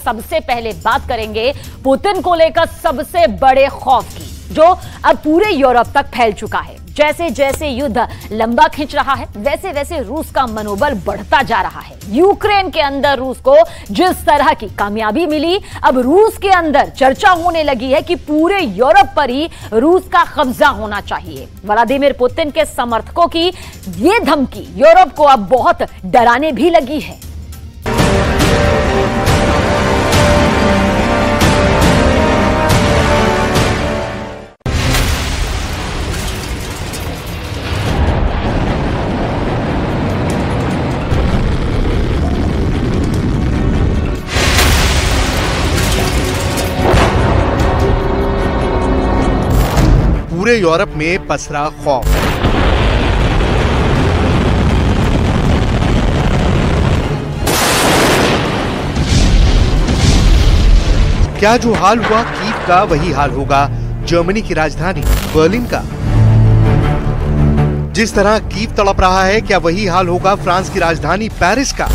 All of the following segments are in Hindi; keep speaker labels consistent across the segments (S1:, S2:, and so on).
S1: सबसे पहले बात करेंगे पुतिन को लेकर सबसे बड़े खौफ की, जो अब पूरे यूरोप तक फैल चुका है। जैसे जैसे युद्ध लंबा खिंच रहा है, वैसे वैसे रूस का मनोबल बढ़ता जा रहा है। यूक्रेन के अंदर रूस को जिस तरह की कामयाबी मिली, अब रूस के अंदर चर्चा होने लगी है कि पूरे यूरोप पर ही रूस का कब्जा होना चाहिए। व्लादिमीर पुतिन के समर्थकों की ये धमकी यूरोप को अब बहुत डराने भी लगी है।
S2: पूरे यूरोप में पसरा खौफ। क्या जो हाल हुआ कीव का, वही हाल होगा जर्मनी की राजधानी बर्लिन का? जिस तरह कीव तड़प रहा है, क्या वही हाल होगा फ्रांस की राजधानी पेरिस का?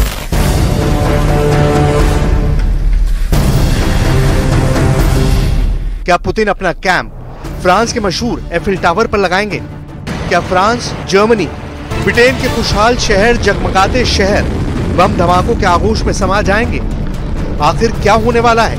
S2: क्या पुतिन अपना कैंप फ्रांस के मशहूर एफिल टावर पर लगाएंगे? क्या फ्रांस, जर्मनी, ब्रिटेन के खुशहाल शहर, जगमगाते शहर बम धमाकों के आगोश में समा जाएंगे? आखिर क्या होने वाला है?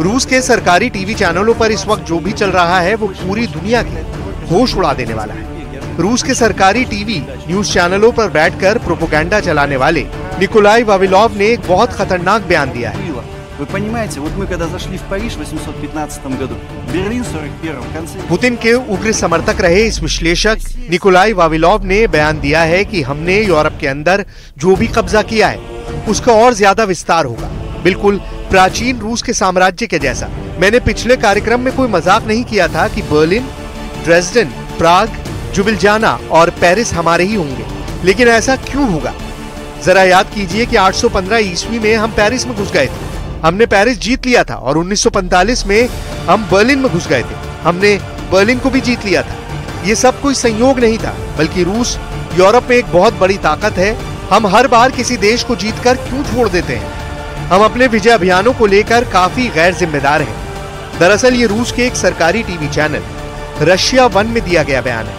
S2: रूस के सरकारी टीवी चैनलों पर इस वक्त जो भी चल रहा है वो पूरी दुनिया की होश उड़ा देने वाला है। रूस के सरकारी टीवी न्यूज चैनलों पर बैठकर प्रोपेगेंडा चलाने वाले निकोलाई वाविलोव ने एक बहुत खतरनाक बयान दिया है।
S3: Вы понимаете, вот мы когда зашли в Париж в 815 году, Берлин в 41-м, в конце...
S2: पुतिन के उग्र समर्थक रहे इस विश्लेषक निकोलाई वाविलोव ने बयान दिया है कि हमने यूरोप के अंदर जो भी कब्जा किया है उसका और ज्यादा विस्तार होगा, बिल्कुल प्राचीन रूस के साम्राज्य के जैसा। मैंने पिछले कार्यक्रम में कोई मजाक नहीं किया था कि बर्लिन, ड्रेसडेन, प्राग, जुबिलजाना और पेरिस हमारे ही होंगे, लेकिन ऐसा क्यों होगा? जरा याद कीजिए कि 815 ईस्वी में हम पेरिस में घुस गए थे। हमने पेरिस जीत लिया था और 1945 में हम बर्लिन में घुस गए थे। हमने बर्लिन को भी जीत लिया था। ये सब कोई संयोग नहीं था, बल्कि रूस यूरोप में एक बहुत बड़ी ताकत है। हम हर बार किसी देश को जीतकर क्यों छोड़ देते हैं? हम अपने विजय अभियानों को लेकर काफी गैर जिम्मेदार हैं। दरअसल ये रूस के एक सरकारी टीवी चैनल रशिया 1 में दिया गया बयान है,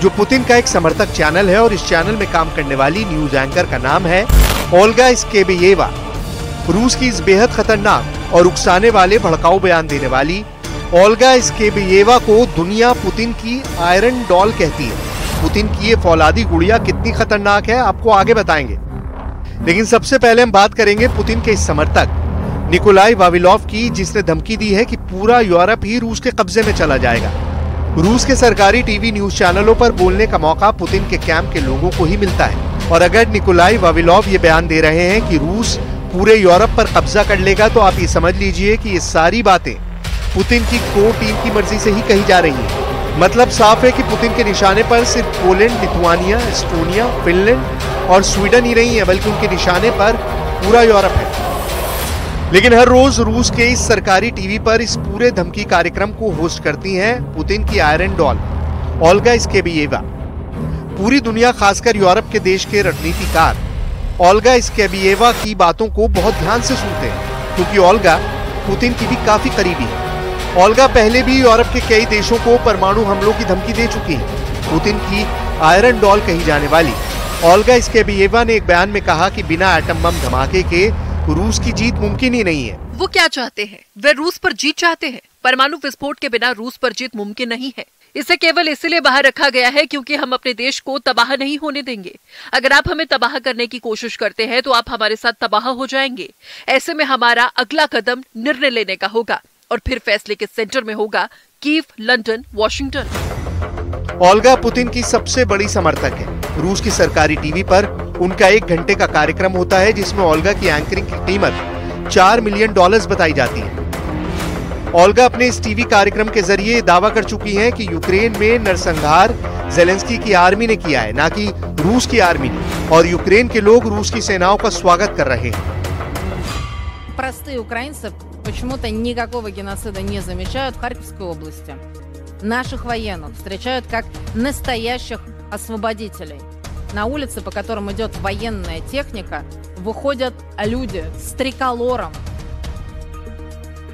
S2: जो पुतिन का एक समर्थक चैनल है। और इस चैनल में काम करने वाली न्यूज एंकर का नाम है ओल्गा स्केबेयेवा। रूस की इस बेहद खतरनाक और उकसाने वाले भड़काऊ बयान देने वाली ओल्गा स्केबेयेवा को दुनिया पुतिन की आयरन डॉल कहती है। पुतिन की ये फौलादी गुड़िया कितनी खतरनाक है, आपको आगे बताएंगे। लेकिन सबसे पहले हम बात करेंगे पुतिन के इस समर्थक निकोलाई वाविलोव की, जिसने धमकी दी है कि पूरा यूरोप ही रूस के कब्जे में चला जाएगा। रूस के सरकारी टीवी न्यूज चैनलों पर बोलने का मौका पुतिन के कैंप के लोगों को ही मिलता है। और अगर निकोलाई वाविलोव ये बयान दे रहे हैं कि रूस पूरे यूरोप पर कब्जा कर लेगा, तो आप ये समझ लीजिए कि ये सारी बातें पुतिन की कोर टीम की मर्जी से ही कही जा रही हैं। मतलब साफ है कि पुतिन के निशाने पर सिर्फ पोलैंड, लिथुआनिया, एस्टोनिया, फिनलैंड और स्वीडन ही नहीं है, बल्कि उनके निशाने पर पूरा यूरोप है। लेकिन हर रोज रूस के इस सरकारी टीवी पर इस पूरे धमकी कार्यक्रम को होस्ट करती हैं पुतिन की आयरन डॉल ओल्गा स्केबेयेवा। पूरी दुनिया, खासकर यूरोप के देश के रणनीतिकार ओल्गा स्केबेयेवा की बातों को बहुत ध्यान से सुनते हैं, क्योंकि ओल्गा पुतिन की भी काफी करीबी है। ओल्गा पहले भी यूरोप के कई देशों को परमाणु हमलों की धमकी दे चुकी है। पुतिन की आयरन डॉल कही जाने वाली ओल्गा स्केबेयेवा ने एक बयान में कहा कि बिना एटम बम धमाके के रूस की जीत मुमकिन ही नहीं है।
S4: वो क्या चाहते हैं? वे रूस पर जीत चाहते हैं। परमाणु विस्फोट के बिना रूस पर जीत मुमकिन नहीं है। इसे केवल इसलिए बाहर रखा गया है क्योंकि हम अपने देश को तबाह नहीं होने देंगे। अगर आप हमें तबाह करने की कोशिश करते हैं तो आप हमारे साथ तबाह हो जाएंगे। ऐसे में हमारा अगला कदम निर्णय लेने का होगा और फिर फैसले के सेंटर में होगा Kyiv, London, Washington.
S2: Olga Putin की सबसे बड़ी समर्थक है। रूस की सरकारी टीवी पर उनका 1 घंटे का कार्यक्रम होता है, जिसमें ओल्गा की एंकरिंग की कीमत $4 मिलियन बताई जाती है। ओल्गा अपने इस टीवी कार्यक्रम के जरिए दावा कर चुकी हैं कि यूक्रेन में नरसंहार ज़ेलेंस्की की आर्मी ने किया है, ना कि रूस की आर्मी ने, और यूक्रेन के लोग रूस की सेनाओं का स्वागत कर रहे हैं।
S5: Простые украинцы почему-то никакого геноцида не замечают в Харьковской области. Наших военных встречают как настоящих освободителей. На улице, по которым идет военная техника, выходят люди с триколором,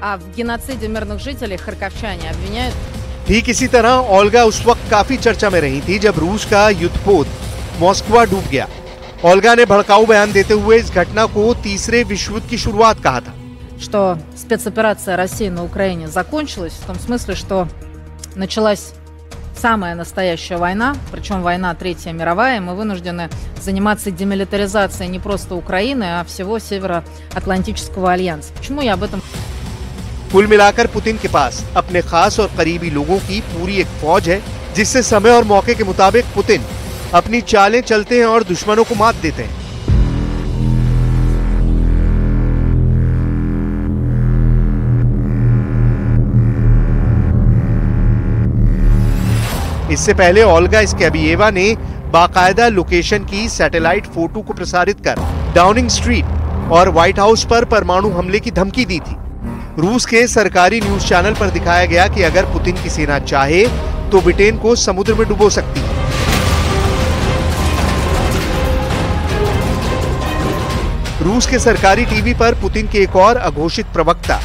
S5: А в геноциде мирных жителей харьковчане обвиняют.
S2: ठीक इसी तरह ओल्गा उस वक्त काफी चर्चा में रही थी जब रूस का युद्धपोत मॉस्को डूब गया। ओल्गा ने भड़काऊ बयान देते हुए इस घटना को तीसरे विश्व युद्ध की शुरुआत कहा था।
S5: Что спецоперация России на Украине закончилась в том смысле, что началась самая настоящая война, причем война Третья мировая, и мы вынуждены заниматься демилитаризацией не просто Украины, а всего Североатлантического альянса. Почему я об этом?
S2: कुल मिलाकर पुतिन के पास अपने खास और करीबी लोगों की पूरी एक फौज है, जिससे समय और मौके के मुताबिक पुतिन अपनी चालें चलते हैं और दुश्मनों को मात देते हैं। इससे पहले ओल्गा स्कैबिएवा ने बाकायदा लोकेशन की सैटेलाइट फोटो को प्रसारित कर डाउनिंग स्ट्रीट और व्हाइट हाउस पर परमाणु हमले की धमकी दी थी। रूस के सरकारी न्यूज चैनल पर दिखाया गया कि अगर पुतिन की सेना चाहे तो ब्रिटेन को समुद्र में डुबो सकती है। रूस के सरकारी टीवी पर पुतिन के एक और अघोषित प्रवक्ता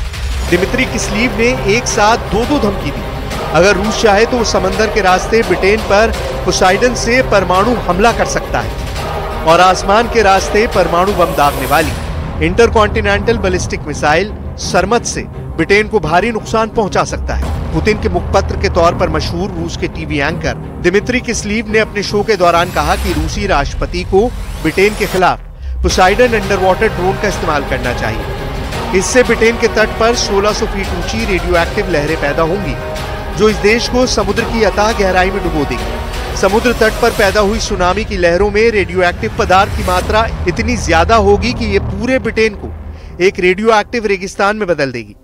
S2: दिमित्री किस्लीव ने एक साथ दो धमकी दी। अगर रूस चाहे तो वो समंदर के रास्ते ब्रिटेन पर पोसाइडन से परमाणु हमला कर सकता है और आसमान के रास्ते परमाणु बम दागने वाली इंटरकॉन्टिनेंटल बैलिस्टिक मिसाइल सरमत से ब्रिटेन को भारी नुकसान पहुंचा सकता है। पुतिन के मुखपत्र के तौर पर मशहूर रूस के टीवी एंकर दिमित्री किस्लीव ने अपने शो के दौरान कहा कि रूसी राष्ट्रपति को ब्रिटेन के खिलाफ पोसाइडन अंडर वाटर ड्रोन का इस्तेमाल करना चाहिए। इससे ब्रिटेन के तट पर 1600 फीट ऊंची रेडियो एक्टिव लहरें पैदा होंगी जो इस देश को समुद्र की अथाह गहराई में डुबो देगी। समुद्र तट पर पैदा हुई सुनामी की लहरों में रेडियो एक्टिव पदार्थ की मात्रा इतनी ज्यादा होगी कि ये पूरे ब्रिटेन को एक रेडियो एक्टिव रेगिस्तान में बदल देगी।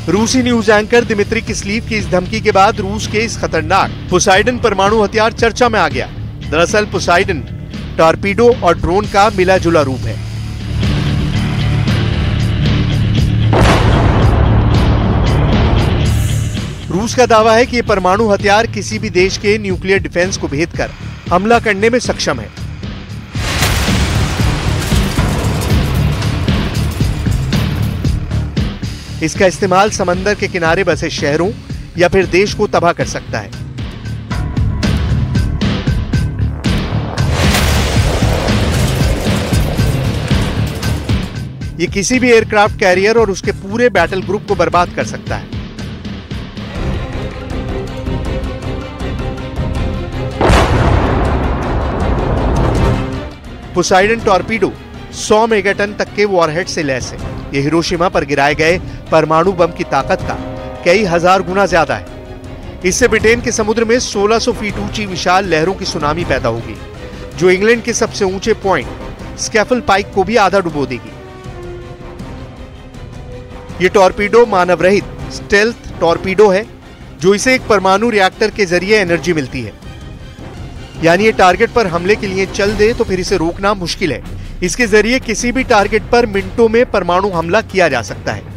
S2: रूसी न्यूज एंकर दिमित्री किस्लीव की इस धमकी के बाद रूस के इस खतरनाक पोसाइडन परमाणु हथियार चर्चा में आ गया। दरअसल पोसाइडन टॉर्पीडो और ड्रोन का मिला जुला रूप है। रूस का दावा है कि ये परमाणु हथियार किसी भी देश के न्यूक्लियर डिफेंस को भेद कर हमला करने में सक्षम है। इसका इस्तेमाल समंदर के किनारे बसे शहरों या फिर देश को तबाह कर सकता है। ये किसी भी एयरक्राफ्ट कैरियर और उसके पूरे बैटल ग्रुप को बर्बाद कर सकता है। पोसाइडन टॉर्पीडो 100 मेगाटन तक के वॉरहेड से लैस है। ये हिरोशिमा पर गिराए गए परमाणु बम की ताकत का कई हजार गुना ज्यादा है। इससे ब्रिटेन के समुद्र में 1600 फीट ऊंची विशाल लहरों की सुनामी पैदा होगी जो इंग्लैंड के सबसे ऊंचे पॉइंट स्कैफल पाइक को भी आधा डुबो देगी। ये टॉर्पीडो मानव रहित स्टेल्थ टॉर्पीडो है जो इसे एक परमाणु रिएक्टर के जरिए एनर्जी मिलती है। यानी ये टारगेट पर हमले के लिए चल दे तो फिर इसे रोकना मुश्किल है। इसके जरिए किसी भी टारगेट पर मिनटों में परमाणु हमला किया जा सकता है।